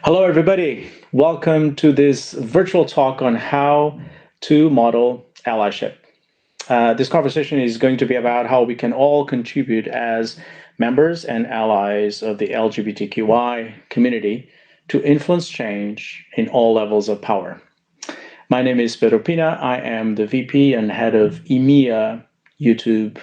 Hello, everybody. Welcome to this virtual talk on how to model allyship. This conversation is going to be about how we can all contribute as members and allies of the LGBTQI community to influence change in all levels of power. My name is Pedro Pina. I am the VP and head of EMEA YouTube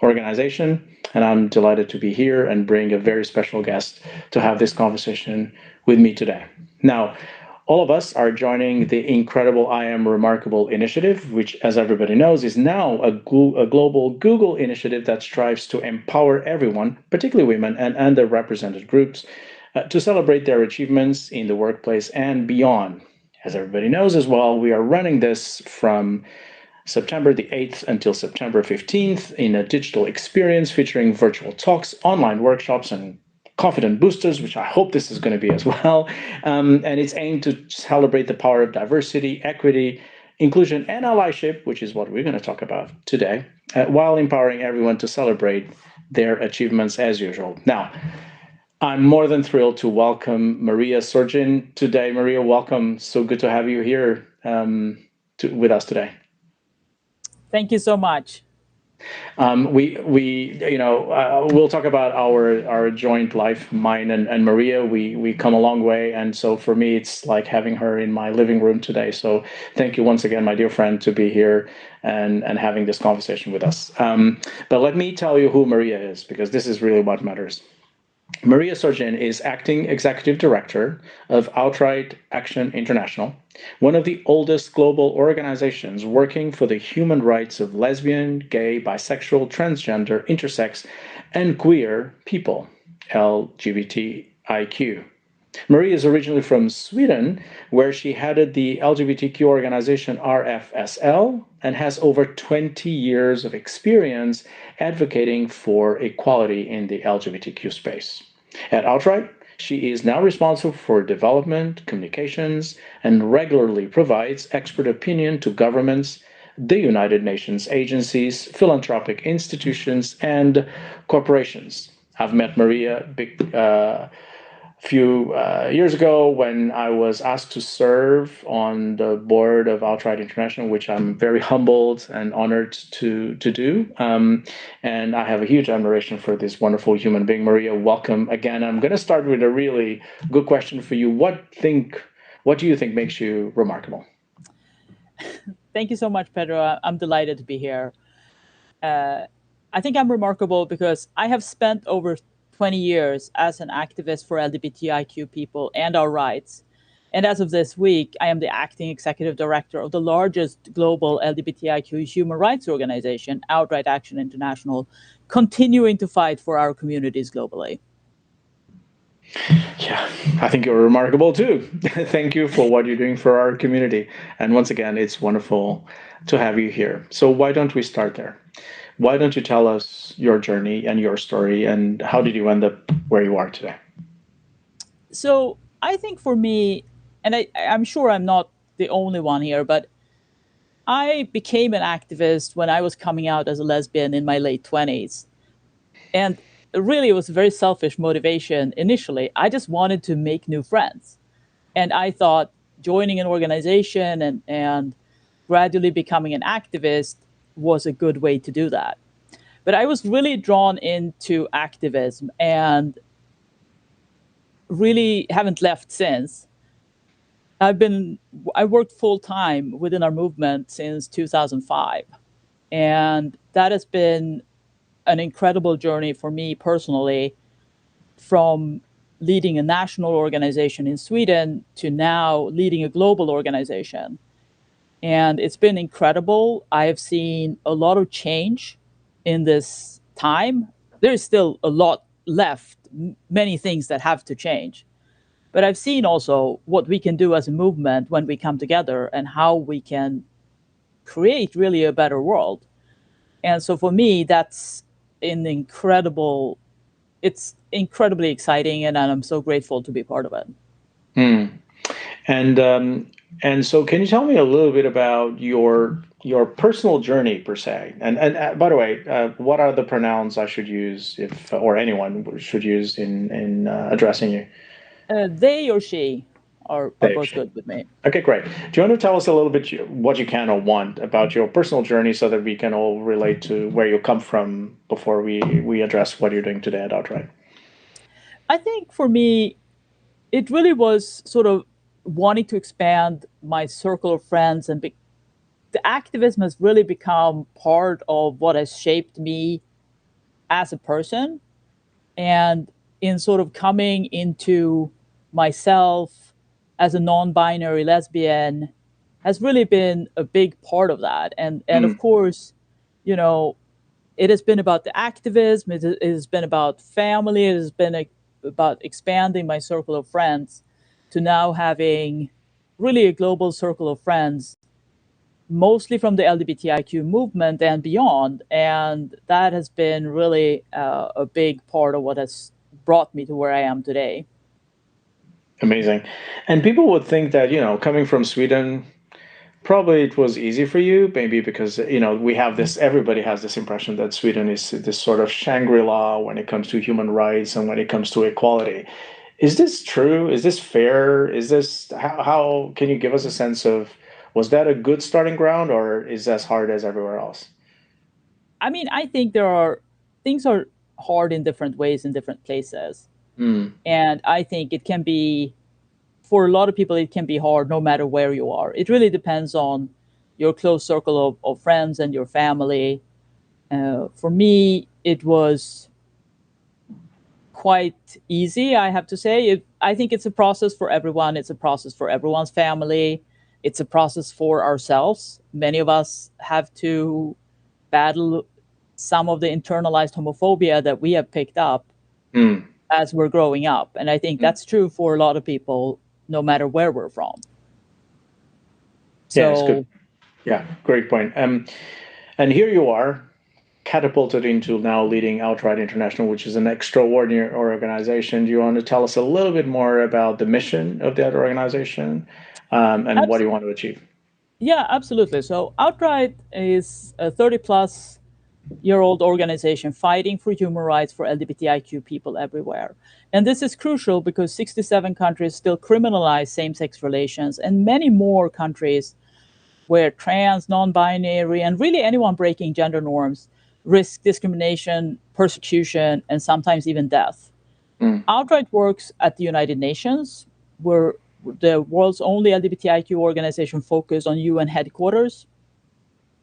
organization, and I'm delighted to be here and bring a very special guest to have this conversation with me today. Now, all of us are joining the incredible I Am Remarkable initiative, which, as everybody knows, is now a global Google initiative that strives to empower everyone, particularly women and underrepresented groups, to celebrate their achievements in the workplace and beyond. As everybody knows as well, we are running this from September the 8th until September 15th in a digital experience featuring virtual talks, online workshops, and confident boosters, which I hope this is going to be as well. And it's aimed to celebrate the power of diversity, equity, inclusion, and allyship, which is what we're going to talk about today, while empowering everyone to celebrate their achievements as usual. Now, I'm more than thrilled to welcome Maria Sjödin today. Maria, welcome. So good to have you here with us today. Thank you so much. We'll talk about our joint life, mine and Maria. We come a long way, and so for me, it's like having her in my living room today. So thank you once again, my dear friend, to be here and having this conversation with us. But let me tell you who Maria is, because this is really what matters. Maria Sjödin is acting executive director of Outright Action International, one of the oldest global organizations working for the human rights of lesbian, gay, bisexual, transgender, intersex, and queer people, LGBTIQ. Maria is originally from Sweden, where she headed the LGBTQ organization RFSL and has over 20 years of experience advocating for equality in the LGBTQ space. At Outright, she is now responsible for development, communications, and regularly provides expert opinion to governments, the United Nations agencies, philanthropic institutions, and corporations. I've met Maria few years ago when I was asked to serve on the board of Outright International, which I'm very humbled and honored to do. And I have a huge admiration for this wonderful human being. Maria, welcome again. I'm going to start with a really good question for you. What do you think makes you remarkable? Thank you so much, Pedro. I'm delighted to be here. I think I'm remarkable because I have spent over 20 years as an activist for LGBTIQ people and our rights. And as of this week, I am the acting executive director of the largest global LGBTIQ human rights organization, Outright Action International, continuing to fight for our communities globally. Yeah, I think you're remarkable too. Thank you for what you're doing for our community. And once again, it's wonderful to have you here. So why don't we start there? Why don't you tell us your journey and your story, and how did you end up where you are today? So I think for me, and I'm sure I'm not the only one here, but I became an activist when I was coming out as a lesbian in my late 20s. And really, it was a very selfish motivation initially. I just wanted to make new friends. And I thought joining an organization and gradually becoming an activist was a good way to do that. But I was really drawn into activism and really haven't left since. I worked full time within our movement since 2005. And that has been an incredible journey for me personally, from leading a national organization in Sweden to now leading a global organization. And it's been incredible. I have seen a lot of change in this time. There is still a lot left, many things that have to change. But I've seen also what we can do as a movement when we come together and how we can create really a better world. And so for me, that's an incredible, it's incredibly exciting, and I'm so grateful to be part of it. Hmm. And so, can you tell me a little bit about your personal journey per se? And by the way, what are the pronouns I should use if or anyone should use in addressing you? They or she are both good with me. Okay, great. Do you want to tell us a little bit what you can or want about your personal journey so that we can all relate to where you come from before we address what you're doing today at Outright? I think for me, it really was sort of wanting to expand my circle of friends, and the activism has really become part of what has shaped me as a person. And in sort of coming into myself as a non-binary lesbian has really been a big part of that. And of Mm, course, you know, it has been about the activism. It has been about family. It has been about expanding my circle of friends to now having really a global circle of friends, mostly from the LGBTIQ movement and beyond. And that has been really a big part of what has brought me to where I am today. amazing. And people would think that, coming from Sweden, probably it was easy for you, maybe because, we have this, everybody has this impression that Sweden is this sort of Shangri-La when it comes to human rights and when it comes to equality. Is this true? Is this fair? Is this, how can you give us a sense of, was that a good starting ground or is as hard as everywhere else? I mean, I think there are things are hard in different ways in different places. Mm, And I think it can be, for a lot of people, it can be hard no matter where you are. It really depends on your close circle of friends and your family. For me, it was quite easy, I have to say. I think it's a process for everyone. It's a process for everyone's family. It's a process for ourselves. Many of us have to battle some of the internalized homophobia that we have picked up mm, as we're growing up. And I think mm. that's true for a lot of people, no matter where we're from. Yeah, it's good. So, Yeah, great point. And here you are, catapulted into now leading Outright International, which is an extraordinary organization. Do you want to tell us a little bit more about the mission of that organization and what do you want to achieve? yeah, absolutely. So, Outright is a 30-plus-year-old organization fighting for human rights for LGBTIQ people everywhere. And this is crucial because 67 countries still criminalize same sex relations, and many more countries where trans, non binary, and really anyone breaking gender norms risk discrimination, persecution, and sometimes even death. Mm, Outright works at the United Nations. We're the world's only LGBTIQ organization focused on UN headquarters.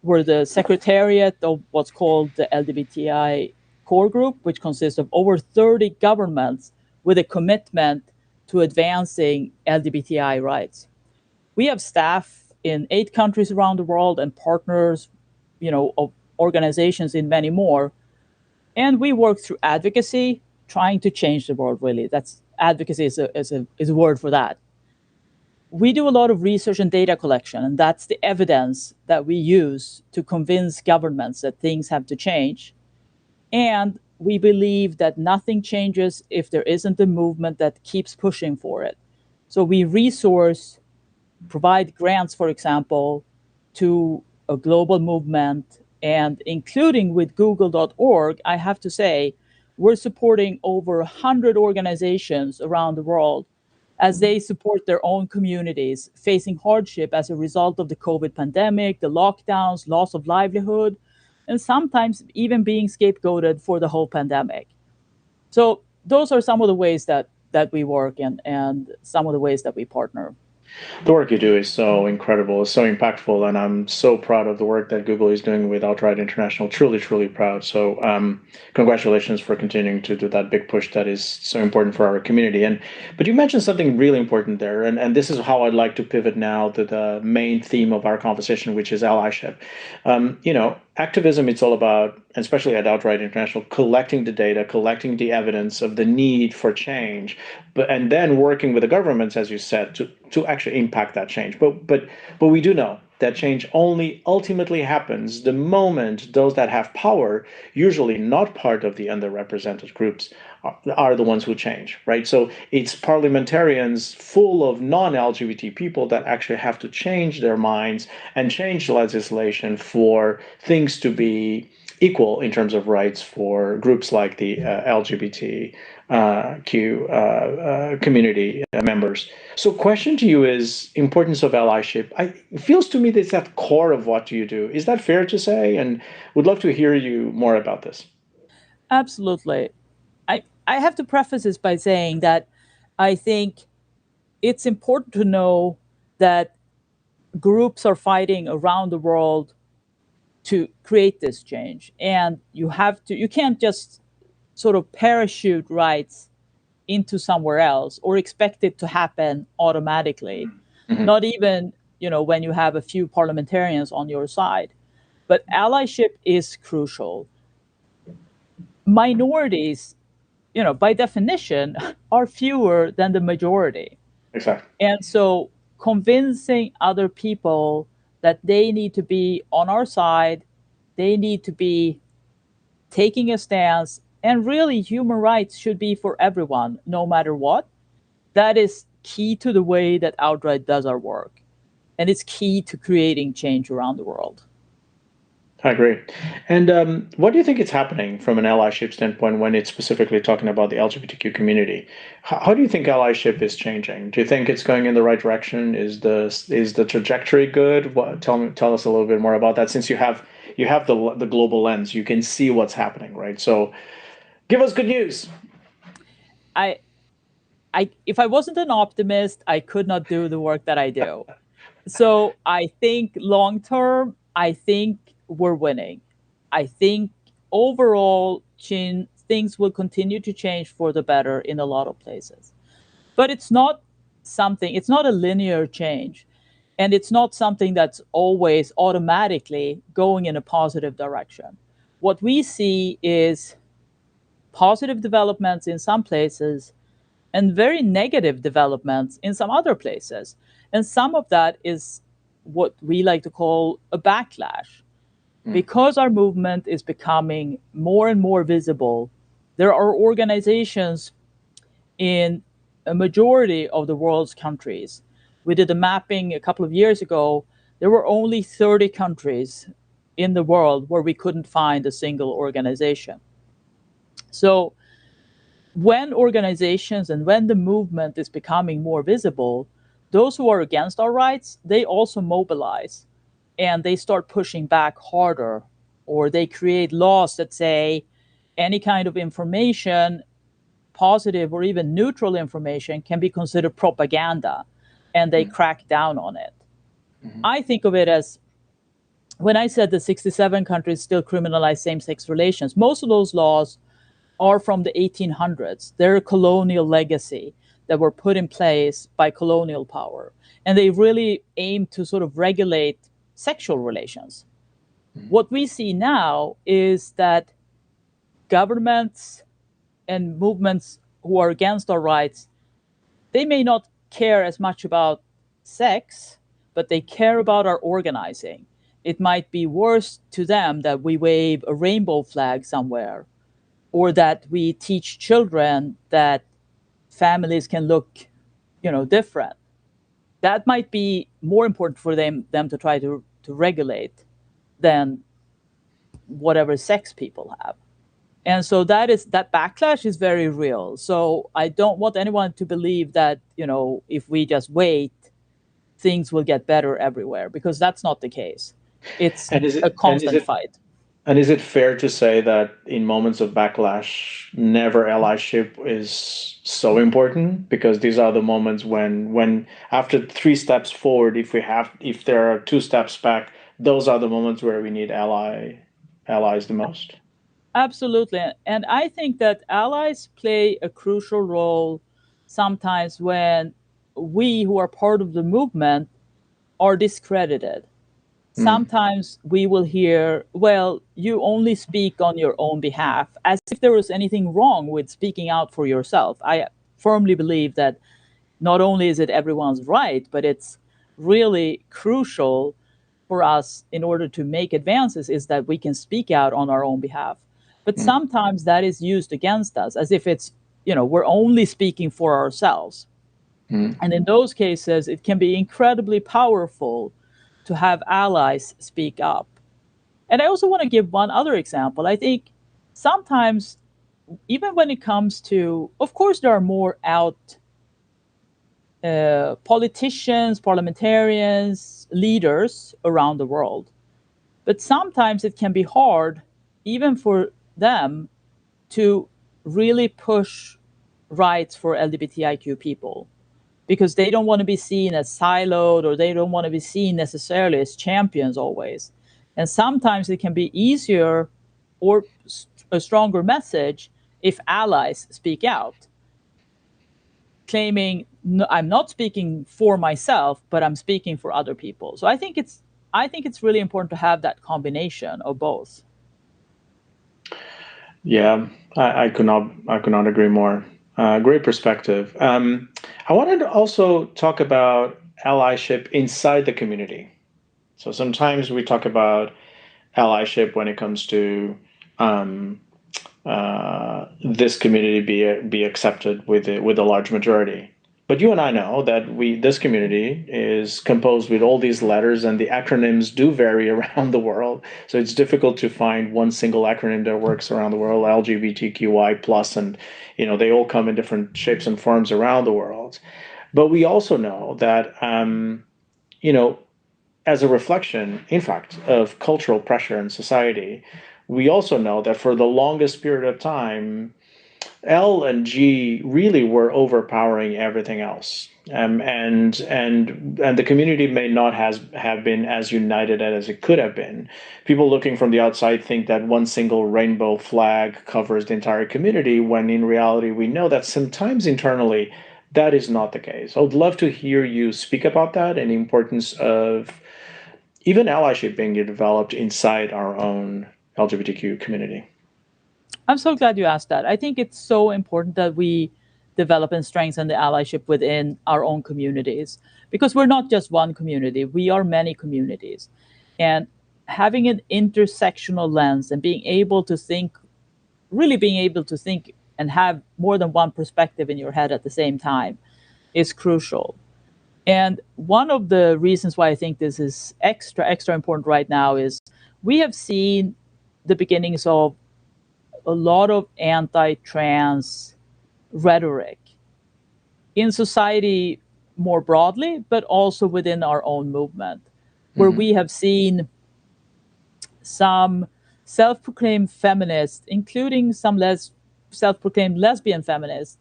We're the secretariat of what's called the LGBTI core group, which consists of over 30 governments with a commitment to advancing LGBTI rights. We have staff in 8 countries around the world and partners, of organizations in many more. And we work through advocacy, trying to change the world. Really, that's advocacy is a word for that. We do a lot of research and data collection, and that's the evidence that we use to convince governments that things have to change. And we believe that nothing changes if there isn't a movement that keeps pushing for it. So we resource, provide grants, for example, to a global movement. And including with google.org, I have to say, we're supporting over 100 organizations around the world as they support their own communities facing hardship as a result of the COVID pandemic, the lockdowns, loss of livelihood, and sometimes even being scapegoated for the whole pandemic. So those are some of the ways that we work, and some of the ways that we partner. the work you do is so incredible, it's so impactful, and I'm so proud of the work that Google is doing with Outright International. Truly, truly proud. So, congratulations for continuing to do that big push that is so important for our community. But you mentioned something really important there, and this is how I'd like to pivot now to the main theme of our conversation, which is allyship. Activism, it's all about, especially at Outright International, collecting the data, collecting the evidence of the need for change, and then working with the governments, as you said, to actually impact that change. But we do know that change only ultimately happens the moment those that have power, usually not part of the underrepresented groups, are the ones who change, right? So it's parliamentarians full of non-LGBT people that actually have to change their minds and change legislation for things to be equal in terms of rights for groups like the LGBTQ community members. So, question to you is importance of allyship. It feels to me that it's at the core of what you do. Is that fair to say? And would love to hear you more about this. Absolutely. I have to preface this by saying that I think it's important to know that groups are fighting around the world to create this change. And you can't just sort of parachute rights into somewhere else or expect it to happen automatically. Mm-hmm. Not even, when you have a few parliamentarians on your side. But allyship is crucial. Minorities, by definition, are fewer than the majority. Exactly. And so convincing other people that they need to be on our side, they need to be taking a stance, and really human rights should be for everyone, no matter what. That is key to the way that Outright does our work. And it's key to creating change around the world. I agree. And what do you think is happening from an allyship standpoint when it's specifically talking about the LGBTQ community? How do you think allyship is changing? Do you think it's going in the right direction? Is the trajectory good? Tell us a little bit more about that. Since you have the global lens, you can see what's happening, right? So give us good news. I, if I wasn't an optimist, I could not do the work that I do. So I think long term, I think we're winning. I think overall, things will continue to change for the better in a lot of places. But it's not a linear change. And it's not something that's always automatically going in a positive direction. What we see is positive developments in some places and very negative developments in some other places. And some of that is what we like to call a backlash. Because our movement is becoming more and more visible, there are organizations in a majority of the world's countries. We did a mapping a couple of years ago. There were only 30 countries in the world where we couldn't find a single organization. So when organizations and when the movement is becoming more visible, those who are against our rights, they also mobilize and they start pushing back harder, or they create laws that say any kind of information, positive or even neutral information, can be considered propaganda, and they crack down on it. I think of it as, when I said the 67 countries still criminalize same-sex relations, most of those laws are from the 1800s. They're a colonial legacy that were put in place by colonial power. And they really aim to sort of regulate sexual relations. What we see now is that governments and movements who are against our rights, they may not care as much about sex, but they care about our organizing. It might be worse to them that we wave a rainbow flag somewhere, or that we teach children that families can look, different. That might be more important for them to try to regulate than whatever sex people have. And so that backlash is very real. So I don't want anyone to believe that, if we just wait, things will get better everywhere, because that's not the case. It's And is a it and is constant it fight. And is it fair to say that in moments of backlash, never allyship is so important? Because these are the moments when after 3 steps forward, if there are 2 steps back, those are the moments where we need allies the most. Absolutely. And I think that allies play a crucial role sometimes when we who are part of the movement are discredited. Sometimes we will hear, well, you only speak on your own behalf, as if there was anything wrong with speaking out for yourself. I firmly believe that not only is it everyone's right, but it's really crucial for us in order to make advances, is that we can speak out on our own behalf. But sometimes that is used against us as if it's, we're only speaking for ourselves. And in those cases, it can be incredibly powerful to have allies speak up. And I also want to give one other example. I think sometimes, even when it comes to, of course, there are more out politicians, parliamentarians, leaders around the world. But sometimes it can be hard, even for them, to really push rights for LGBTIQ people because they don't want to be seen as siloed or they don't want to be seen necessarily as champions always. And sometimes it can be easier or a stronger message if allies speak out, claiming no, I'm not speaking for myself, but I'm speaking for other people. So I think it's really important to have that combination of both. Yeah, I could not agree more. Great perspective. I wanted to also talk about allyship inside the community. So sometimes we talk about allyship when it comes to this community be accepted with a large majority. But you and I know that this community is composed with all these letters, and the acronyms do vary around the world. So it's difficult to find one single acronym that works around the world. LGBTQI plus, and they all come in different shapes and forms around the world. But we also know that you know as a reflection, in fact, of cultural pressure in society, we also know that for the longest period of time, L and G really were overpowering everything else. And the community may not have been as united as it could have been. People looking from the outside think that one single rainbow flag covers the entire community, when in reality we know that sometimes internally that is not the case. I would love to hear you speak about that and the importance of even allyship being developed inside our own LGBTQ community. I'm so glad you asked that. I think it's so important that we develop and strengthen the allyship within our own communities because we're not just one community, we are many communities. And having an intersectional lens and being able to think, really being able to think and have more than one perspective in your head at the same time is crucial. And one of the reasons why I think this is extra important right now is we have seen the beginnings of a lot of anti-trans rhetoric in society more broadly, but also within our own movement, where Mm-hmm. we have seen some self-proclaimed feminists, including some self-proclaimed lesbian feminists,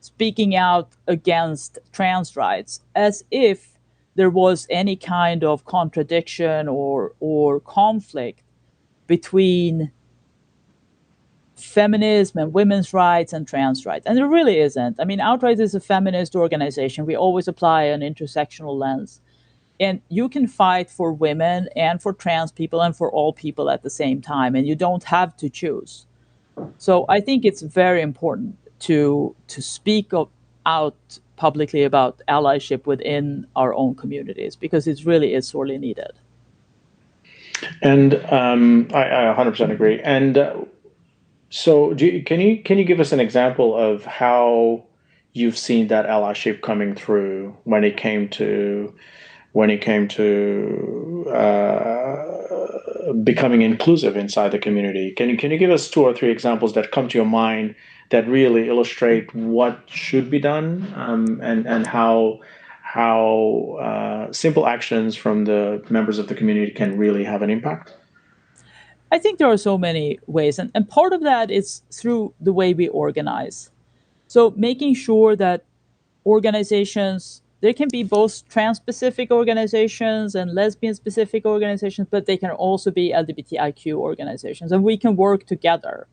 speaking out against trans rights as if there was any kind of contradiction or conflict between feminism and women's rights and trans rights. And there really isn't. I mean, Outright is a feminist organization. We always apply an intersectional lens. And you can fight for women and for trans people and for all people at the same time. And you don't have to choose. So I think it's very important to speak out publicly about allyship within our own communities because it really is sorely needed. And I 100% agree. And so, can you give us an example of how you've seen that allyship coming through when it came to becoming inclusive inside the community? Can you give us two or three examples that come to your mind that really illustrate what should be done, and how simple actions from the members of the community can really have an impact? I think there are so many ways, and part of that is through the way we organize. So making sure that organizations, there can be both trans specific organizations and lesbian specific organizations, but they can also be LGBTIQ organizations, and we can work together.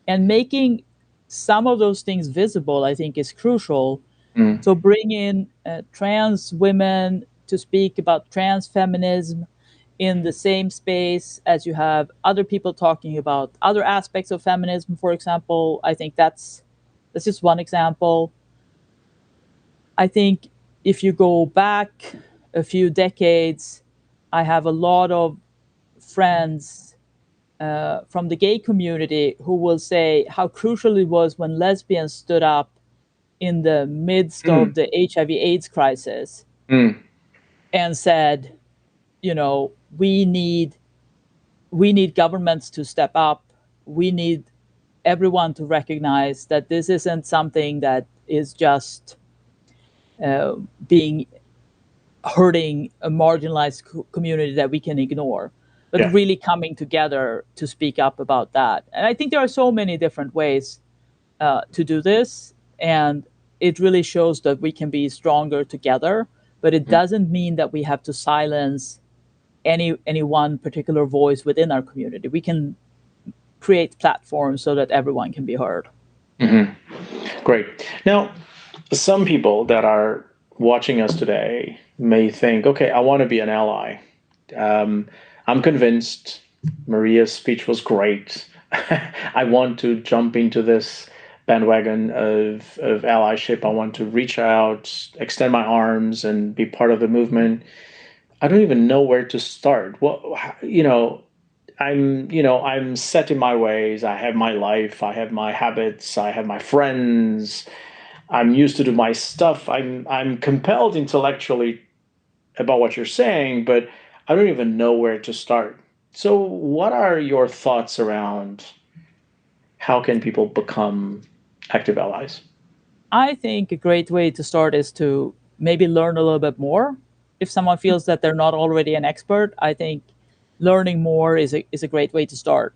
And making some of those things visible, I think, is crucial. Mm. So bring in trans women to speak about trans feminism in the same space as you have other people talking about other aspects of feminism, for example. I think that's just one example. I think if you go back a few decades, I have a lot of friends from the gay community who will say how crucial it was when lesbians stood up in the midst of Mm. the HIV/AIDS crisis Mm. and said, you know, we need we need governments to step up. We need everyone to recognize that this isn't something that is just being hurting a marginalized community that we can ignore, but Yeah. really coming together to speak up about that. And I think there are so many different ways to do this, and it really shows that we can be stronger together. But it doesn't mean that we have to silence any one particular voice within our community. We can create platforms so that everyone can be heard. Great. Now, some people that are watching us today may think, okay, I want to be an ally. I'm convinced Maria's speech was great. I want to jump into this bandwagon of allyship. I want to reach out, extend my arms, and be part of the movement. I don't even know where to start. Well, I'm set in my ways. I have my life. I have my habits. I have my friends. I'm used to do my stuff. I'm compelled intellectually about what you're saying, but I don't even know where to start. So, what are your thoughts around how can people become active allies? I think a great way to start is to maybe learn a little bit more. If someone feels that they're not already an expert, I think learning more is a great way to start.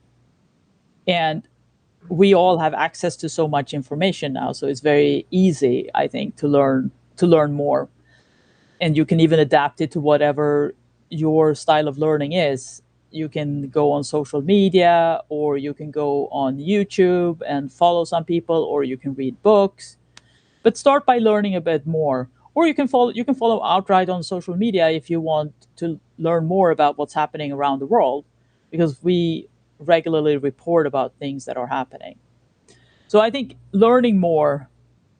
And we all have access to so much information now, so it's very easy, I think, to learn more. And you can even adapt it to whatever your style of learning is. You can go on social media, or you can go on YouTube and follow some people, or you can read books. But start by learning a bit more. Or you can follow outright on social media if you want to learn more about what's happening around the world, because we regularly report about things that are happening. So I think learning more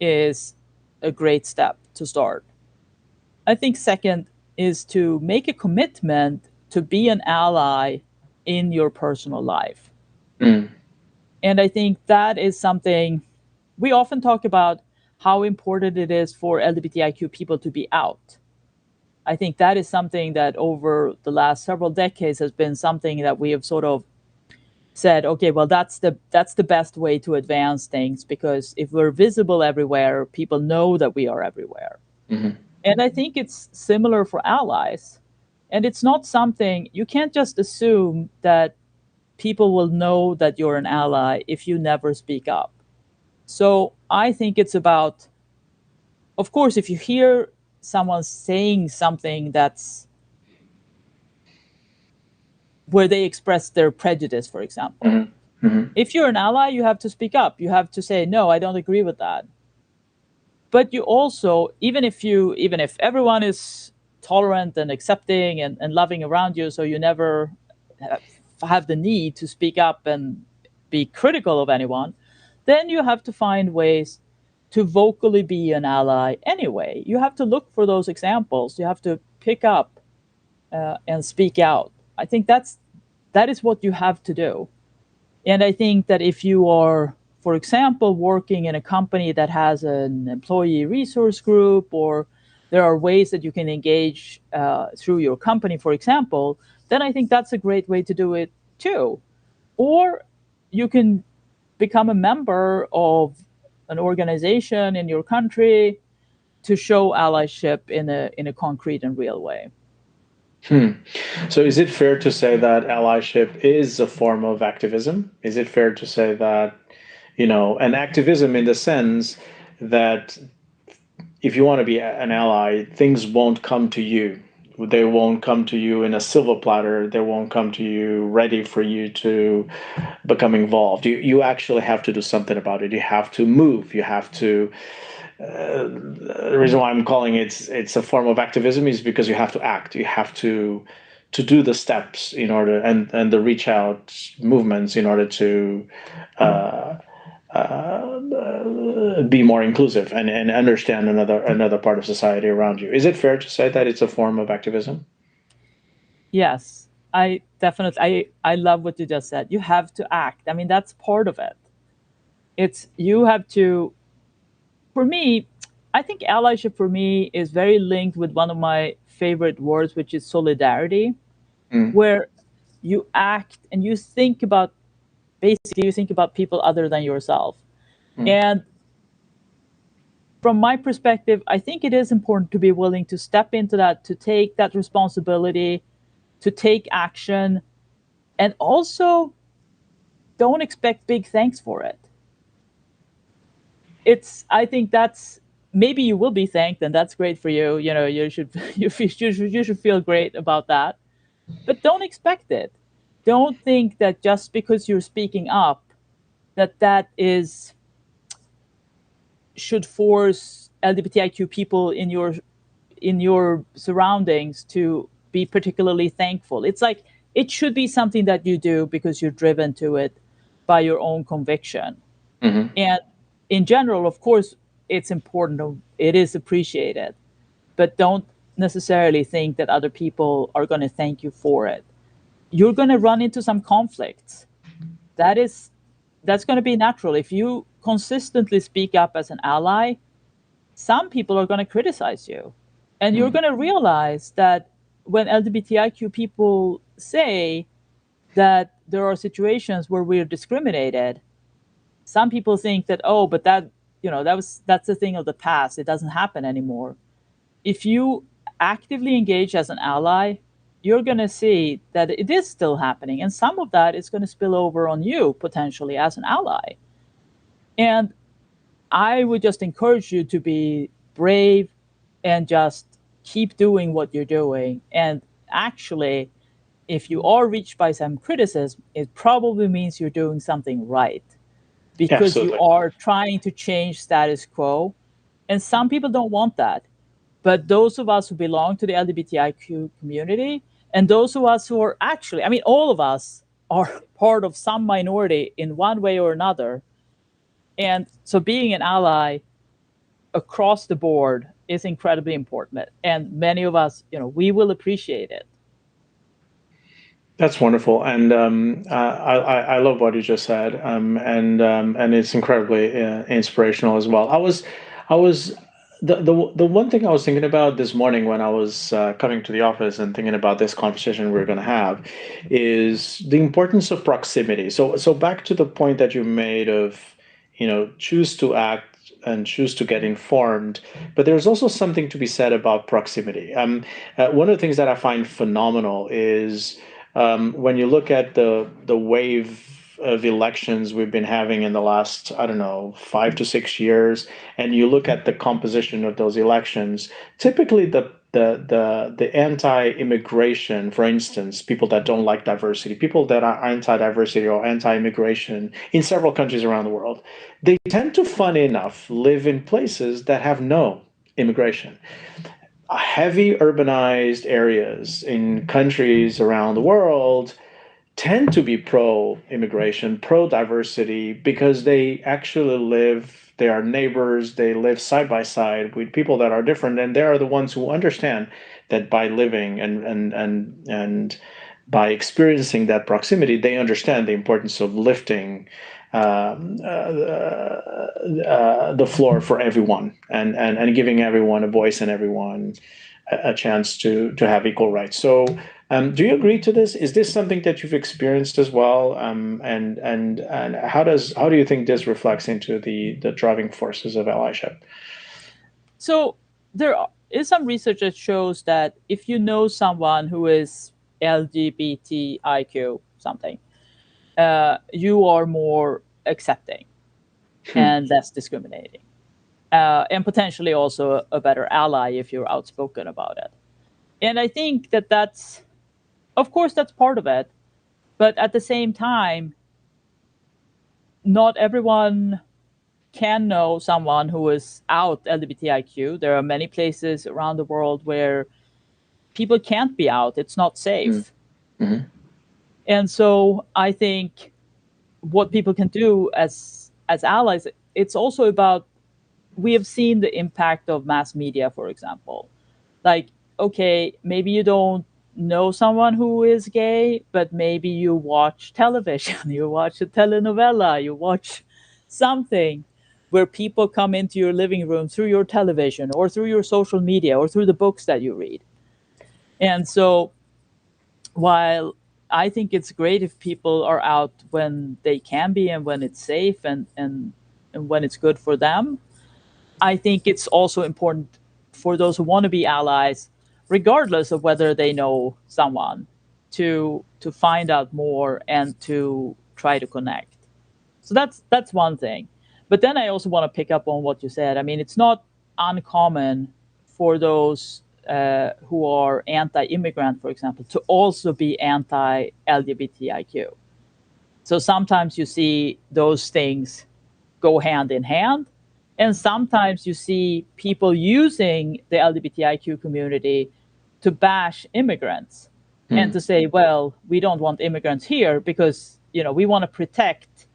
is a great step to start. I think second is to make a commitment to be an ally in your personal life. Mm. And I think that is something we often talk about, how important it is for LGBTIQ people to be out. I think that is something that over the last several decades has been something that we have sort of said, okay, well, that's the best way to advance things, because if we're visible everywhere, people know that we are everywhere. Mm-hmm. And I think it's similar for allies. And it's not something you can't just assume that people will know that you're an ally if you never speak up. So I think it's about, of course, if you hear someone saying something that's where they express their prejudice, for example, Mm-hmm. Mm-hmm. if you're an ally, you have to speak up. You have to say, no, I don't agree with that. But you also, even if everyone is tolerant and accepting and loving around you, so you never have the need to speak up and be critical of anyone, then you have to find ways to vocally be an ally anyway. You have to look for those examples. You have to pick up and speak out. I think that is what you have to do. And I think that if you are, for example, working in a company that has an employee resource group, or there are ways that you can engage through your company, for example, then I think that's a great way to do it too. Or you can become a member of an organization in your country to show allyship in a concrete and real way. Hmm. So, is it fair to say that allyship is a form of activism? Is it fair to say that, an activism in the sense that if you want to be an ally, things won't come to you. They won't come to you in a silver platter. They won't come to you ready for you to become involved. You actually have to do something about it. You have to move. You have to. The reason why I'm calling it's a form of activism is because you have to act. You have to do the steps in order and the reach out movements in order to be more inclusive and understand another part of society around you. Is it fair to say that it's a form of activism? Yes, I definitely I love what you just said. You have to act. I mean, that's part of it. It's you have to, for me, I think allyship for me is very linked with one of my favorite words, which is solidarity, Mm. where you act and you think about, basically you think about people other than yourself. And from my perspective, I think it is important to be willing to step into that, to take that responsibility, to take action, and also don't expect big thanks for it. I think that's, maybe you will be thanked and that's great for you. You should, you should feel great about that, but don't expect it. Don't think that just because you're speaking up, that is, should force LGBTIQ people in your surroundings to be particularly thankful. It's like, it should be something that you do because you're driven to it by your own conviction. Mm-hmm. And in general, of course, it's important, it is appreciated, but don't necessarily think that other people are going to thank you for it. You're going to run into some conflicts. That's going to be natural. If you consistently speak up as an ally, some people are going to criticize you. And you're going to realize that when LGBTIQ people say that there are situations where we're discriminated, some people think that, oh, but that's a thing of the past. It doesn't happen anymore. If you actively engage as an ally, you're going to see that it is still happening. And some of that is going to spill over on you potentially as an ally. And I would just encourage you to be brave and just keep doing what you're doing. And actually, if you are reached by some criticism, it probably means you're doing something right, because you Absolutely. are trying to change status quo. And some people don't want that. But those of us who belong to the LGBTIQ community, and those of us who are actually, I mean, all of us are part of some minority in one way or another. And so being an ally across the board is incredibly important. And many of us, we will appreciate it. That's wonderful, and I love what you just said, and it's incredibly inspirational as well. I was the one thing I was thinking about this morning when I was coming to the office and thinking about this conversation we're going to have is the importance of proximity. So back to the point that you made of, choose to act and choose to get informed. But there's also something to be said about proximity. One of the things that I find phenomenal is when you look at the wave of elections we've been having in the last, I don't know, 5 to 6 years, and you look at the composition of those elections, typically the anti-immigration, for instance, people that don't like diversity, people that are anti-diversity or anti-immigration in several countries around the world, they tend to, funny enough, live in places that have no immigration. Heavy urbanized areas in countries around the world tend to be pro-immigration, pro-diversity, because they actually they are neighbors, they live side by side with people that are different, and they are the ones who understand that by living and by experiencing that proximity, they understand the importance of lifting the floor for everyone and giving everyone a voice and everyone a chance to have equal rights. So do you agree to this? Is this something that you've experienced as well? And how do you think this reflects into the driving forces of allyship? So there is some research that shows that if you know someone who is LGBTIQ something, you are more accepting and less discriminating, and potentially also a better ally if you're outspoken about it. And I think that of course, that's part of it. But at the same time, not everyone can know someone who is out LGBTIQ. There are many places around the world where people can't be out. It's not safe. Mm-hmm. And so I think what people can do as allies, it's also about, we have seen the impact of mass media, for example. Like, okay, maybe you don't know someone who is gay, but maybe you watch television, you watch a telenovela, you watch something where people come into your living room through your television or through your social media or through the books that you read. And so while I think it's great if people are out when they can be and when it's safe and when it's good for them. I think it's also important for those who want to be allies, regardless of whether they know someone, to find out more and to try to connect. So that's one thing. But then I also want to pick up on what you said. I mean, it's not uncommon for those who are anti-immigrant, for example, to also be anti-LGBTIQ. So sometimes you see those things go hand in hand. And sometimes you see people using the LGBTIQ community to bash immigrants and to say, well, we don't want immigrants here because, we want to protect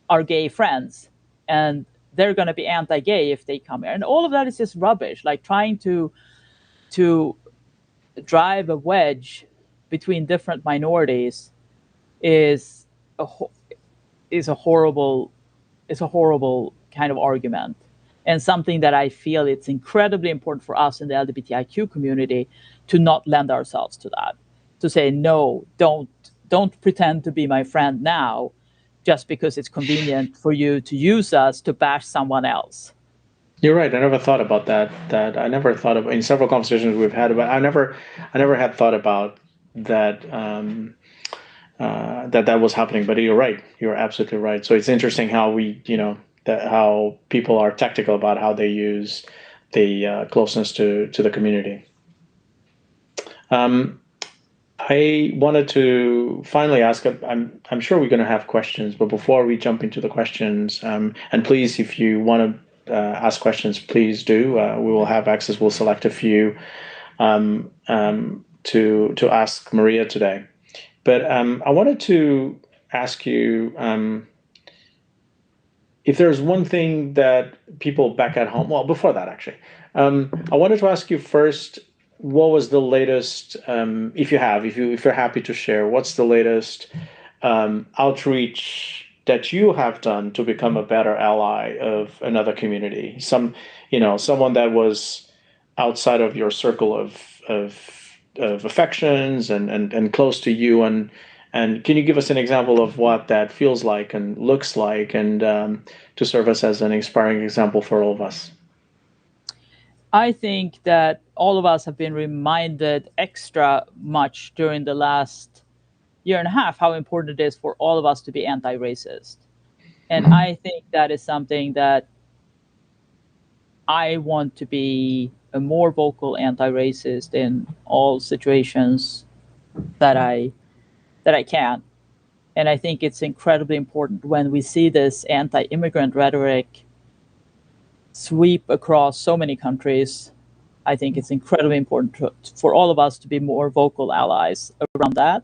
our gay friends and they're going to be anti-gay if they come here. And all of that is just rubbish, like trying to drive a wedge between different minorities is a, is a horrible kind of argument, and something that I feel it's incredibly important for us in the LGBTIQ community to not lend ourselves to that. To say no, don't pretend to be my friend now, just because it's convenient for you to use us to bash someone else. You're right. I never thought about that. That I never thought of in several conversations we've had about. I never had thought about that. That was happening. But you're right. You're absolutely right. So it's interesting how how people are tactical about how they use the closeness to the community. I wanted to finally ask. I'm sure we're going to have questions, but before we jump into the questions, and please, if you want to ask questions, please do. We will have access. We'll select a few to ask Maria today. But I wanted to ask you if there's one thing that people back at home. Well, before that, actually, I wanted to ask you first. What was the latest? If you're happy to share, what's the latest outreach that you have done to become a better ally of another community? Someone that was outside of your circle of affections and close to you, and can you give us an example of what that feels like and looks like, and to serve us as an inspiring example for all of us? I think that all of us have been reminded extra much during the last year and a half how important it is for all of us to be anti-racist. And I think that is something that I want to be a more vocal anti-racist in all situations that I can. And I think it's incredibly important when we see this anti-immigrant rhetoric sweep across so many countries. I think it's incredibly important for all of us to be more vocal allies around that.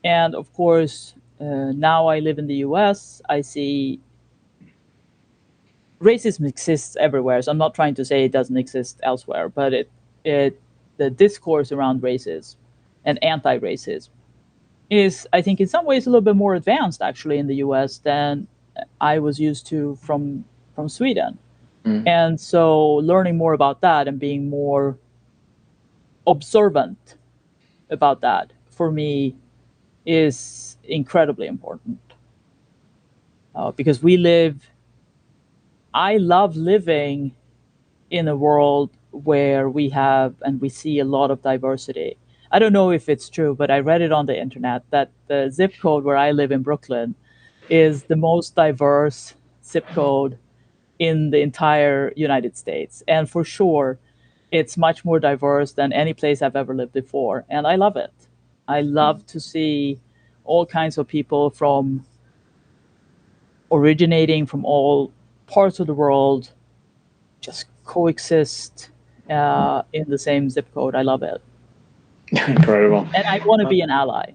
And of course, now I live in the US, I see racism exists everywhere. So I'm not trying to say it doesn't exist elsewhere, but the discourse around racism and anti-racism is, I think, in some ways a little bit more advanced actually in the US than I was used to from Sweden. And so learning more about that and being more observant about that for me is incredibly important. Because I love living in a world where we have and we see a lot of diversity. I don't know if it's true, but I read it on the internet that the zip code where I live in Brooklyn is the most diverse zip code in the entire United States. And for sure, it's much more diverse than any place I've ever lived before. And I love it. I love to see all kinds of people from originating from all parts of the world just coexist in the same zip code. I love it. Incredible. And I want to be an ally.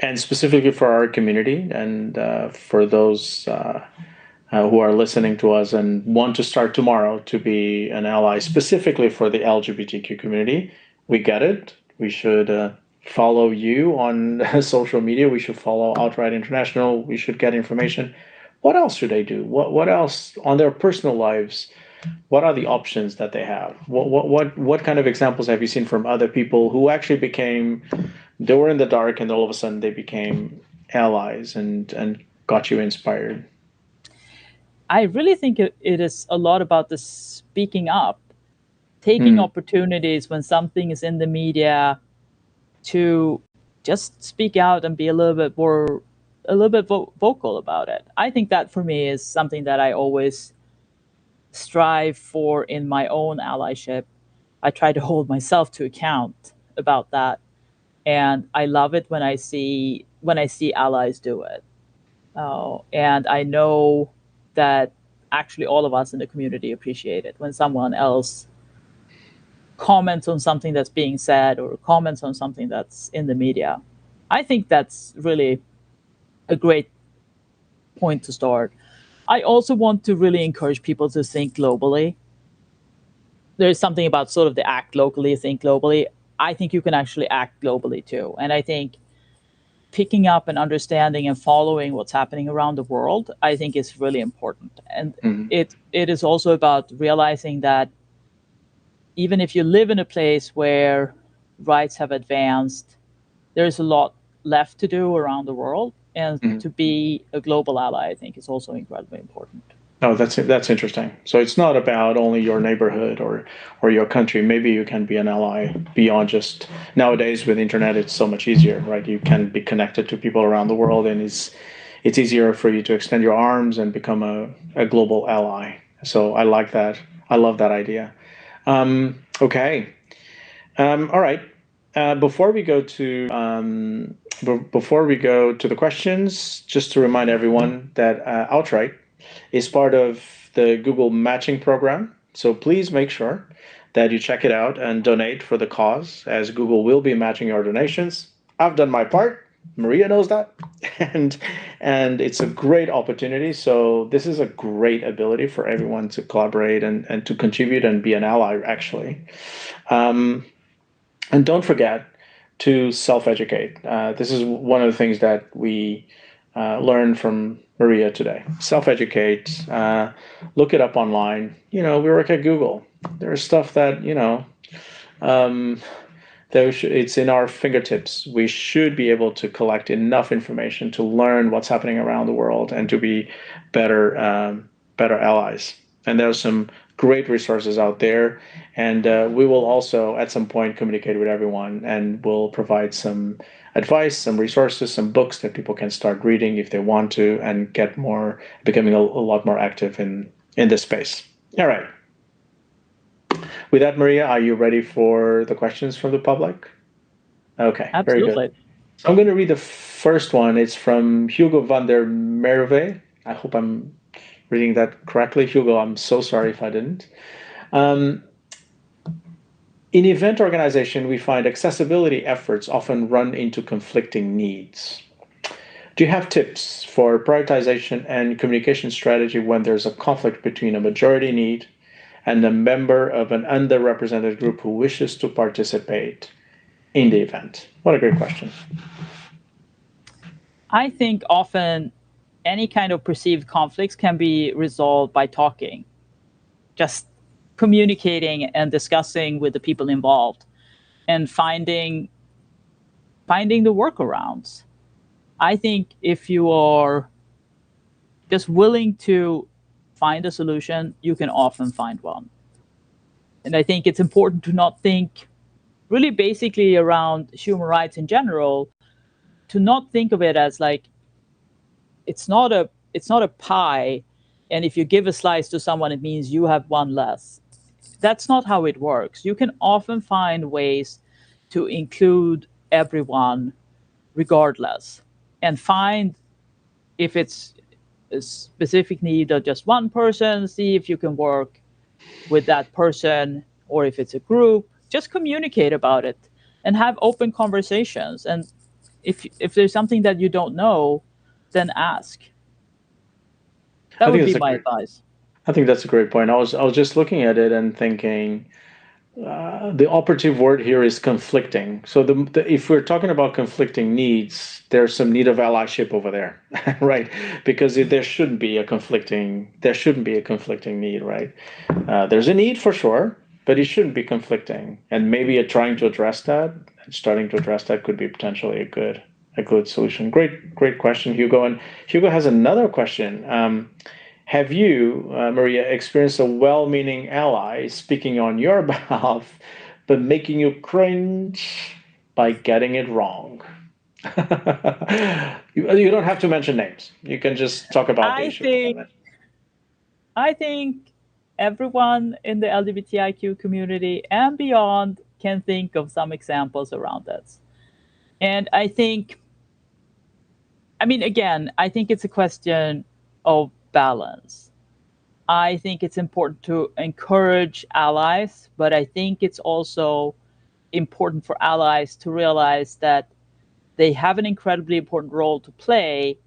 And specifically for our community and for those who are listening to us and want to start tomorrow to be an ally, specifically for the LGBTQ community, we get it. We should follow you on social media. We should follow Outright International. We should get information. What else should they do? What else on their personal lives what are the options that they have? What kind of examples have you seen from other people who actually became, they were in the dark and all of a sudden they became allies and got you inspired? I really think it is a lot about the speaking up, taking Mm, opportunities when something is in the media to just speak out and be a little bit more, a little bit vocal about it. I think that for me is something that I always strive for in my own allyship. I try to hold myself to account about that, and I love it when I see allies do it. And I know that actually all of us in the community appreciate it when someone else comments on something that's being said or comments on something that's in the media. I think that's really a great point to start. I also want to really encourage people to think globally. There's something about sort of the act locally, think globally. I think you can actually act globally too. And I think picking up and understanding and following what's happening around the world, I think is really important. And mm, it is also about realizing that even if you live in a place where rights have advanced, there's a lot left to do around the world. And mm. to be a global ally, I think, is also incredibly important. Oh, that's interesting. So it's not about only your neighborhood or your country. Maybe you can be an ally beyond just, nowadays with internet, it's so much easier, right? You can be connected to people around the world, and it's easier for you to extend your arms and become a global ally. So I like that. I love that idea. Okay. All right. Before we go to before we go to the questions, just to remind everyone that Outright is part of the Google Matching Program. So please make sure that you check it out and donate for the cause, as Google will be matching your donations. I've done my part. Maria knows that, and it's a great opportunity. So this is a great ability for everyone to collaborate and to contribute and be an ally, actually. And don't forget to self-educate. This is one of the things that we learned from Maria today. Self-educate. Look it up online. We work at Google. There's stuff that it's in our fingertips. We should be able to collect enough information to learn what's happening around the world and to be better allies. And there's some great resources out there. And we will also, at some point, communicate with everyone, and we'll provide some advice, some resources, some books that people can start reading if they want to, and get more, becoming a lot more active in this space. All right. With that, Maria, are you ready for the questions from the public? Okay, very good. Absolutely. So I'm going to read the first one. It's from Hugo van der Merwe. I hope I'm reading that correctly. Hugo, I'm so sorry if I didn't. Um, in event organization, we find accessibility efforts often run into conflicting needs. Do you have tips for prioritization and communication strategy when there's a conflict between a majority need and a member of an underrepresented group who wishes to participate in the event? What a great question. I think often any kind of perceived conflicts can be resolved by talking, just communicating and discussing with the people involved and finding the workarounds. I think if you are just willing to find a solution, you can often find one. And I think it's important to not think really basically around human rights in general, to not think of it as like it's not a pie, and if you give a slice to someone, it means you have one less. That's not how it works. You can often find ways to include everyone regardless, and find if it's a specific need of just one person, see if you can work with that person, or if it's a group, just communicate about it and have open conversations. And if there's something that you don't know, then ask. That I think would be that's a my great. advice. I think that's a great point. I was just looking at it and thinking, the operative word here is conflicting. So if we're talking about conflicting needs, there's some need of allyship over there, right? Because there shouldn't be a conflicting need, right? There's a need for sure, but it shouldn't be conflicting. And maybe trying to address that, and starting to address that could be potentially a good solution. Great question, Hugo. And Hugo has another question. Have you, Maria, experienced a well-meaning ally speaking on your behalf, but making you cringe by getting it wrong? You don't have to mention names. You can just talk about the I issue. think I think everyone in the LGBTIQ community and beyond can think of some examples around this. And again, I think it's a question of balance. I think it's important to encourage allies, but I think it's also important for allies to realize that they have an incredibly important role to play,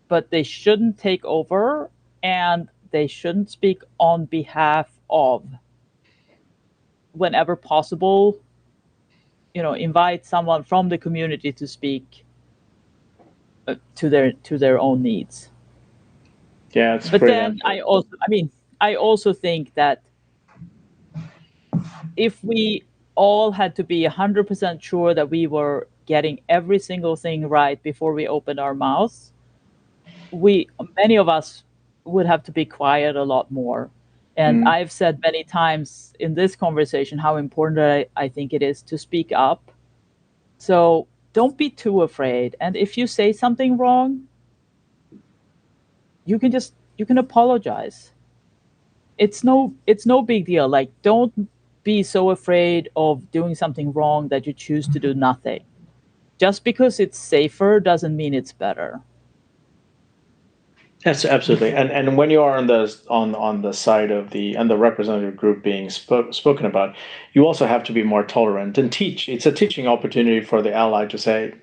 but they shouldn't take over and they shouldn't speak on behalf of. Whenever possible, invite someone from the community to speak to their own needs. Yeah, it's a But great then answer. I also think that if we all had to be 100% sure that we were getting every single thing right before we opened our mouths, many of us would have to be quiet a lot more. And Mm. I've said many times in this conversation how important I think it is to speak up. So don't be too afraid. And if you say something wrong, you can apologize. It's no big deal. Like, don't be so afraid of doing something wrong that you choose to do nothing. Just because it's safer doesn't mean it's better. Yes, absolutely. And when you are on the side of the underrepresented group being spoken about, you also have to be more tolerant and teach. It's a teaching opportunity for the ally to say,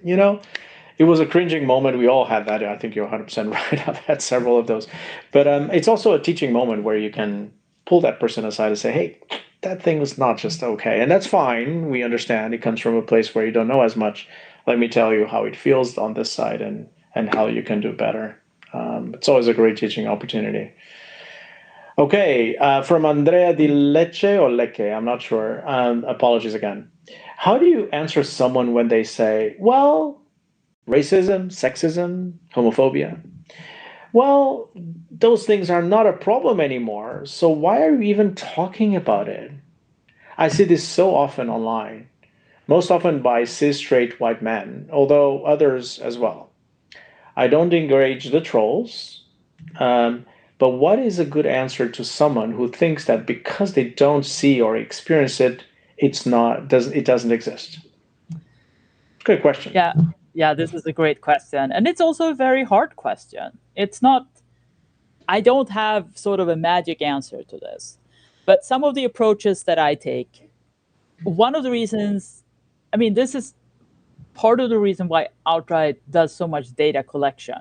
it was a cringing moment. We all had that. I think you're 100% right. I've had several of those. But it's also a teaching moment where you can pull that person aside and say, hey, that thing was not just okay. And that's fine. We understand it comes from a place where you don't know as much. Let me tell you how it feels on this side and how you can do better. It's always a great teaching opportunity. Okay, from Andrea Di Lecce or Lecce, I'm not sure. Apologies again. How do you answer someone when they say, well, racism, sexism, homophobia? Well, those things are not a problem anymore. So why are you even talking about it? I see this so often online, most often by cis straight white men, although others as well. I don't encourage the trolls. Um, but what is a good answer to someone who thinks that because they don't see or experience it, it doesn't exist? Good question. Yeah. Yeah, this is a great question. And it's also a very hard question. It's not, I don't have sort of a magic answer to this. But some of the approaches that I take, one of the reasons, this is part of the reason why Outright does so much data collection,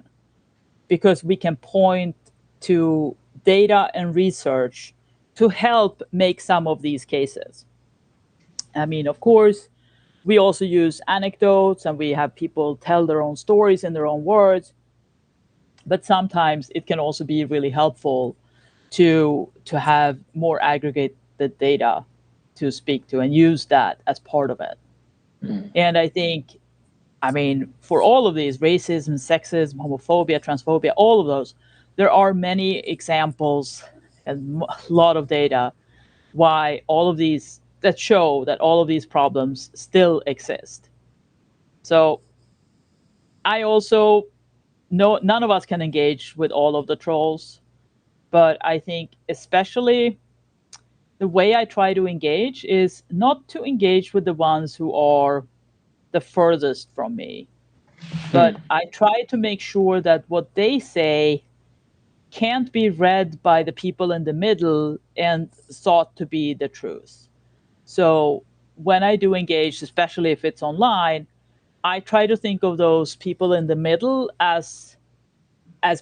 because we can point to data and research to help make some of these cases. Of course, we also use anecdotes and we have people tell their own stories in their own words, but sometimes it can also be really helpful to have more aggregated data to speak to and use that as part of it. And I think, for all of these, racism, sexism, homophobia, transphobia, all of those, there are many examples and a lot of data why all of these that show that all of these problems still exist. So I also know none of us can engage with all of the trolls, but I think especially the way I try to engage is not to engage with the ones who are the furthest from me, but I try to make sure that what they say can't be read by the people in the middle and thought to be the truth. So when I do engage, especially if it's online, I try to think of those people in the middle as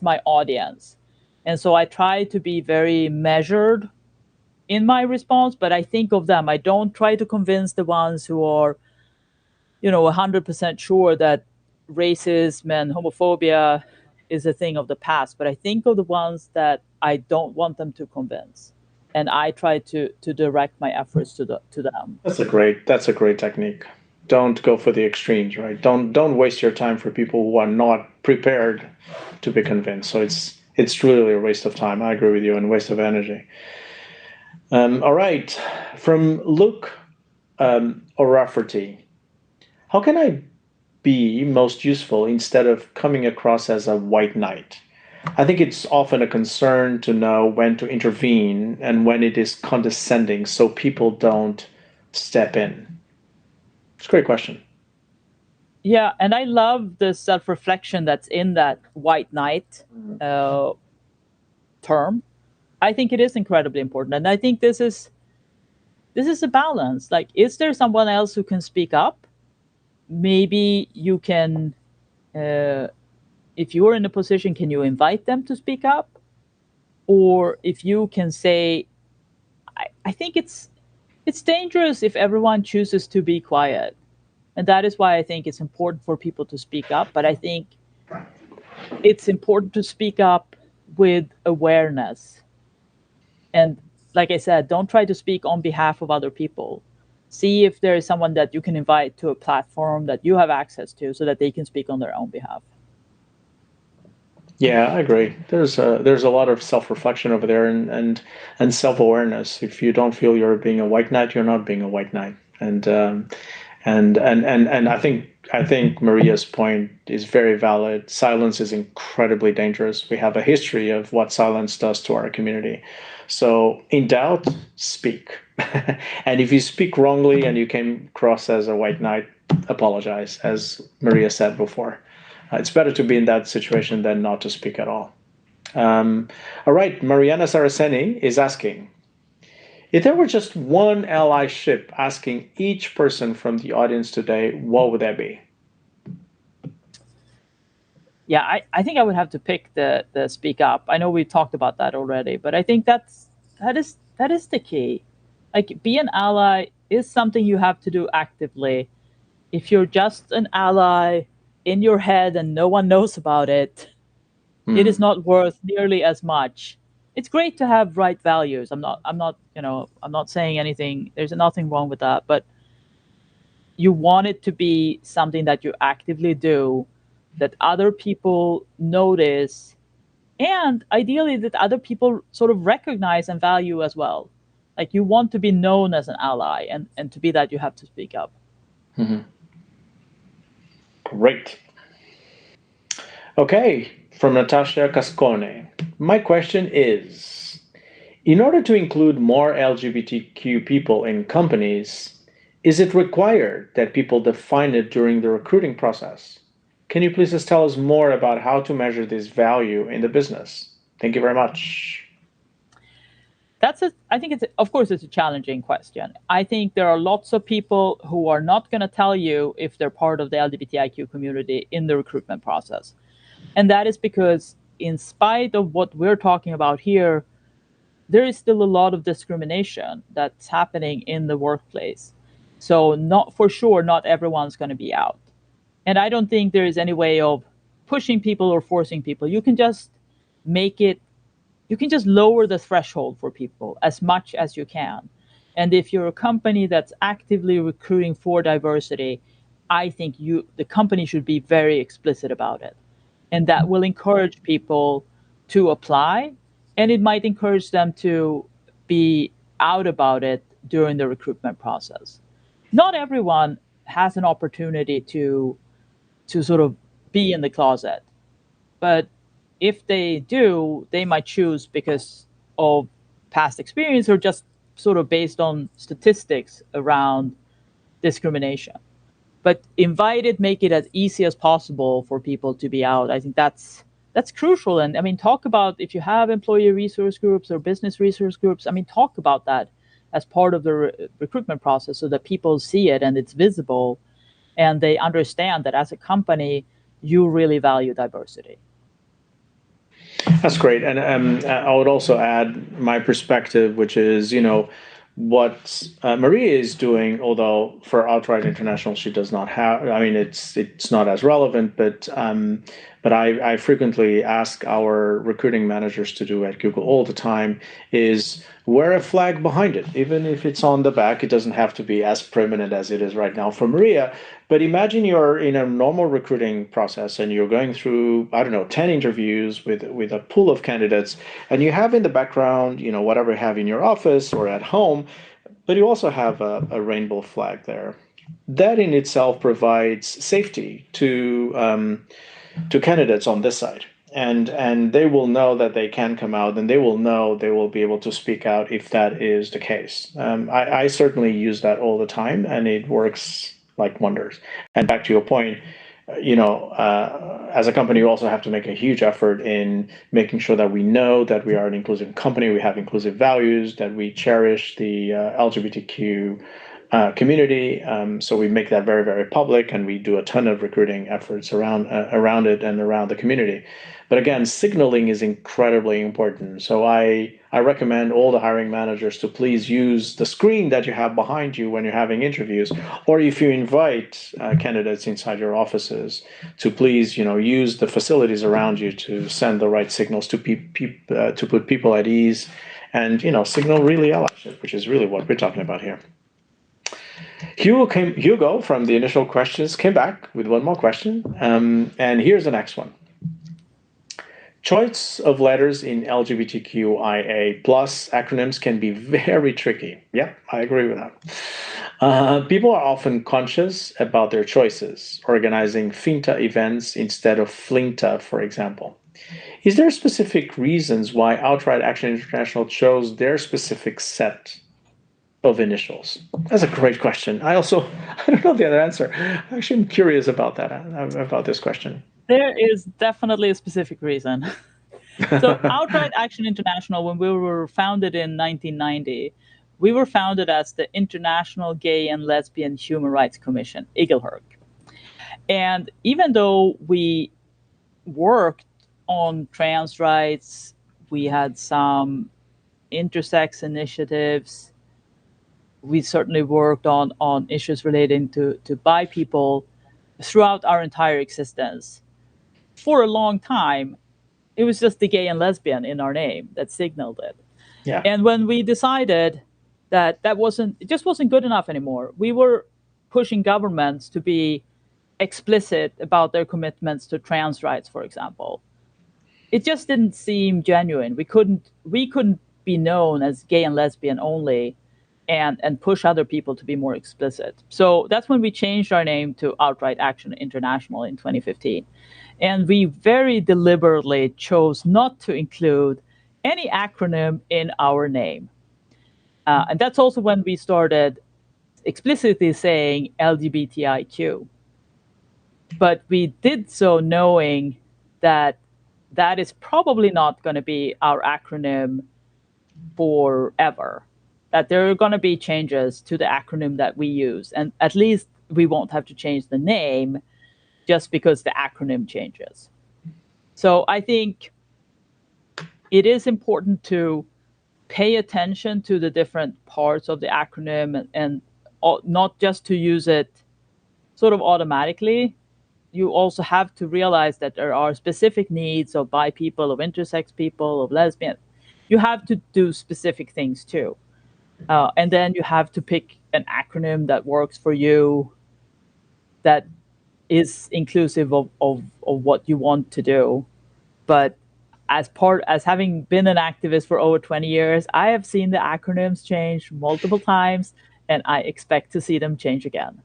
my audience. And so I try to be very measured in my response, but I think of them. I don't try to convince the ones who are, 100% sure that racism and homophobia is a thing of the past. But I think of the ones that I don't want them to convince, and I try to direct my efforts to them. That's a great technique. Don't go for the extremes, right? Don't waste your time for people who are not prepared to be convinced. So it's truly a waste of time. I agree with you, and waste of energy. All right, from Luke O'Rafferty, how can I be most useful instead of coming across as a white knight? I think it's often a concern to know when to intervene and when it is condescending so people don't step in. It's a great question. Yeah, and I love the self-reflection that's in that white knight uh, term. I think it is incredibly important, and I think this is a balance. Like, is there someone else who can speak up? Maybe you can, if you're in a position, can you invite them to speak up? Or if you can say, I think it's dangerous if everyone chooses to be quiet. And that is why I think it's important for people to speak up. But I think it's important to speak up with awareness. And like I said, don't try to speak on behalf of other people. See if there is someone that you can invite to a platform that you have access to so that they can speak on their own behalf. Yeah, I agree. There's a lot of self-reflection over there and self-awareness. If you don't feel you're being a white knight, you're not being a white knight. And I think Maria's point is very valid. Silence is incredibly dangerous. We have a history of what silence does to our community. So in doubt, speak. And if you speak wrongly and you came across as a white knight, apologize, as Maria said before. It's better to be in that situation than not to speak at all. All right, Mariana Saraceni is asking, if there were just one allyship asking each person from the audience today, what would that be? Yeah, I think I would have to pick the speak up. I know we talked about that already, but I think that is the key. Like, be an ally is something you have to do actively. If you're just an ally in your head and no one knows about it, it is not worth nearly as much. It's great to have right values. I'm not saying anything. There's nothing wrong with that, but you want it to be something that you actively do, that other people notice, and ideally that other people sort of recognize and value as well. Like, you want to be known as an ally, and to be that, you have to speak up. Great. Okay, from Natasha Cascone. My question is, in order to include more LGBTQ people in companies, is it required that people define it during the recruiting process? Can you please just tell us more about how to measure this value in the business? Thank you very much. I think of course, it's a challenging question. I think there are lots of people who are not going to tell you if they're part of the LGBTIQ community in the recruitment process. And that is because, in spite of what we're talking about here, there is still a lot of discrimination that's happening in the workplace. So, not for sure, not everyone's going to be out. And I don't think there is any way of pushing people or forcing people. Make it, you can just lower the threshold for people as much as you can. And if you're a company that's actively recruiting for diversity, I think the company should be very explicit about it. And that will encourage people to apply, and it might encourage them to be out about it during the recruitment process. Not everyone has an opportunity to sort of be in the closet, but if they do, they might choose because of past experience or just sort of based on statistics around discrimination. But invite it, make it as easy as possible for people to be out. I think that's crucial. And I mean, talk about, if you have employee resource groups or business resource groups, I mean, talk about that as part of the recruitment process so that people see it and it's visible, and they understand that as a company, you really value diversity. That's great. And I would also add my perspective, which is, what Maria is doing, although for Outright International, she does not have, I mean, it's not as relevant, but I frequently ask our recruiting managers to do at Google all the time is wear a flag behind it. Even if it's on the back, it doesn't have to be as prominent as it is right now for Maria. But imagine you're in a normal recruiting process and you're going through, I don't know, 10 interviews with a pool of candidates, and you have in the background, whatever you have in your office or at home, but you also have a rainbow flag there. That in itself provides safety to candidates on this side. And they will know that they can come out, and they will know they will be able to speak out if that is the case. I certainly use that all the time, and it works like wonders. And back to your point, as a company, we also have to make a huge effort in making sure that we know that we are an inclusive company, we have inclusive values, that we cherish the LGBTQ community. So we make that very, very public, and we do a ton of recruiting efforts around it and around the community. But again, signaling is incredibly important. So I recommend all the hiring managers to please use the screen that you have behind you when you're having interviews, or if you invite candidates inside your offices, to please use the facilities around you to send the right signals to to put people at ease, and signal really allyship, which is really what we're talking about here. Hugo from the initial questions came back with one more question, and here's the next one. Choice of letters in LGBTQIA plus acronyms can be very tricky. Yeah, I agree with that. People are often conscious about their choices, organizing FINTA events instead of FLINTA, for example. Is there specific reasons why Outright Action International chose their specific set of initials? That's a great question. I don't know the other answer. Actually, I'm curious about that, about this question. There is definitely a specific reason. So Outright Action International, when we were founded in 1990, we were founded as the International Gay and Lesbian Human Rights Commission, IGLHRC. And even though we worked on trans rights, we had some intersex initiatives, we certainly worked on issues relating to bi people throughout our entire existence. For a long time, it was just the gay and lesbian in our name that signaled it. Yeah. And when we decided that it just wasn't good enough anymore, we were pushing governments to be explicit about their commitments to trans rights, for example. It just didn't seem genuine. We couldn't be known as gay and lesbian only and push other people to be more explicit. So that's when we changed our name to Outright Action International in 2015. And we very deliberately chose not to include any acronym in our name. And that's also when we started explicitly saying LGBTIQ. But we did so knowing that that is probably not going to be our acronym forever, that there are going to be changes to the acronym that we use. And at least we won't have to change the name just because the acronym changes. So I think it is important to pay attention to the different parts of the acronym and not just to use it sort of automatically. You also have to realize that there are specific needs of bi people, of intersex people, of lesbian. You have to do specific things too. And then you have to pick an acronym that works for you, that is inclusive of what you want to do. But as having been an activist for over 20 years, I have seen the acronyms change multiple times, and I expect to see them change again.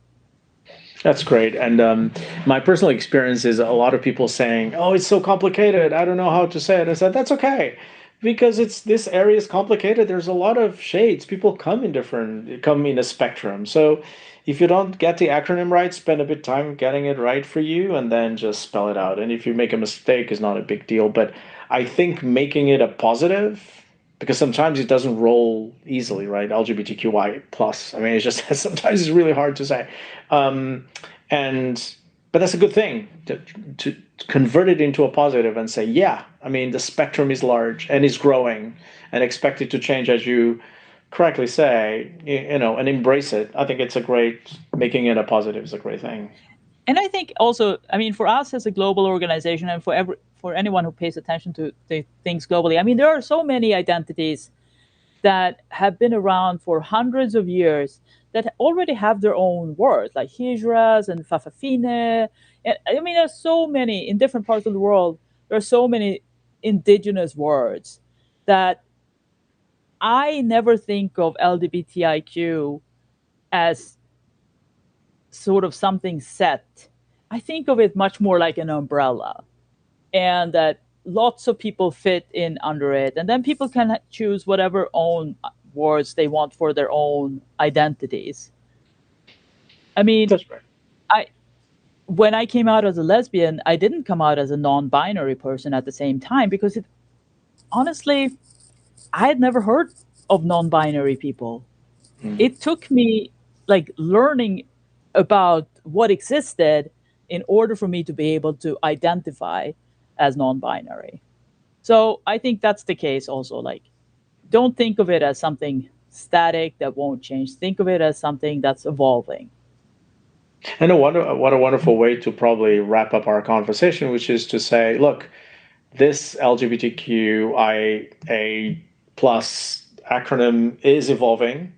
That's great. And my personal experience is a lot of people saying, "Oh, it's so complicated. I don't know how to say it." I said, "That's okay, because this area is complicated. There's a lot of shades. People come in a spectrum. So if you don't get the acronym right, spend a bit of time getting it right for you, and then just spell it out. And if you make a mistake, it's not a big deal. But I think making it a positive, because sometimes it doesn't roll easily, right? LGBTQI plus. I mean, it's just sometimes it's really hard to say, but that's a good thing convert it into a positive and say, yeah, I mean, the spectrum is large and is growing and expect it to change, as you correctly say, and embrace it. I think it's a great, making it a positive is a great thing. And I think also, I mean, for us as a global organization, and for anyone who pays attention to things globally, I mean, there are so many identities that have been around for hundreds of years that already have their own words, like hijras and fafafine. And I mean, there's so many in different parts of the world. There are so many indigenous words that I never think of LGBTIQ as sort of something set. I think of it much more like an umbrella, and that lots of people fit in under it, and then people can choose whatever own words they want for their own identities. I mean, That's right. I when I came out as a lesbian, I didn't come out as a non-binary person at the same time, because honestly, I had never heard of non-binary people. It took me like learning about what existed in order for me to be able to identify as non-binary. So I think that's the case also. Like, don't think of it as something static that won't change. Think of it as something that's evolving. And what a wonderful way to probably wrap up our conversation, which is to say, look, this LGBTQIA plus acronym is evolving.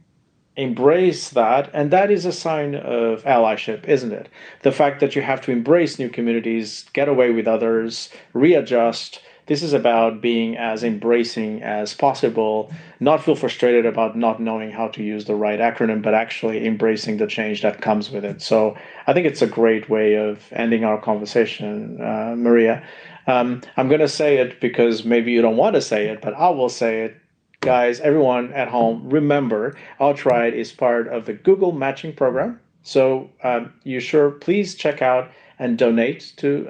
Embrace that, and that is a sign of allyship, isn't it? The fact that you have to embrace new communities, get away with others, readjust. This is about being as embracing as possible, not feel frustrated about not knowing how to use the right acronym, but actually embracing the change that comes with it. So I think it's a great way of ending our conversation, Maria. I'm going to say it because maybe you don't want to say it, but I will say it. Guys, everyone at home, remember, Outright is part of the Google Matching Program. So you sure please check out and donate to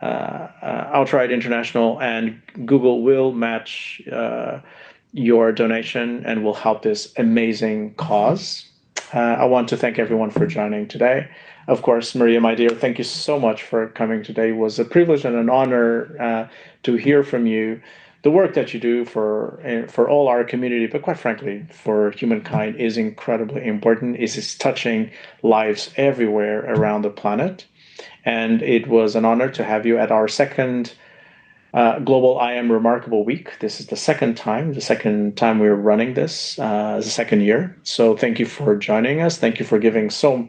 Outright International, and Google will match your donation and will help this amazing cause. I want to thank everyone for joining today. Of course, Maria, my dear, thank you so much for coming today. It was a privilege and an honor to hear from you. The work that you do for all our community, but quite frankly, for humankind, is incredibly important. It is touching lives everywhere around the planet. And it was an honor to have you at our second Global I Am Remarkable Week. This is the second time we're running this, the second year. So thank you for joining us. Thank you for giving so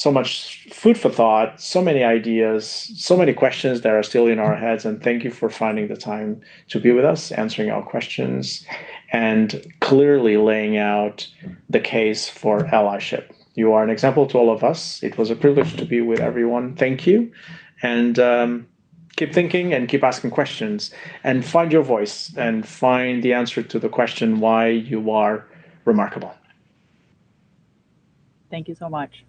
much food for thought, so many ideas, so many questions that are still in our heads. And thank you for finding the time to be with us, answering our questions, and clearly laying out the case for allyship. You are an example to all of us. It was a privilege to be with everyone. Thank you. And keep thinking and keep asking questions, and find your voice and find the answer to the question why you are remarkable. Thank you so much.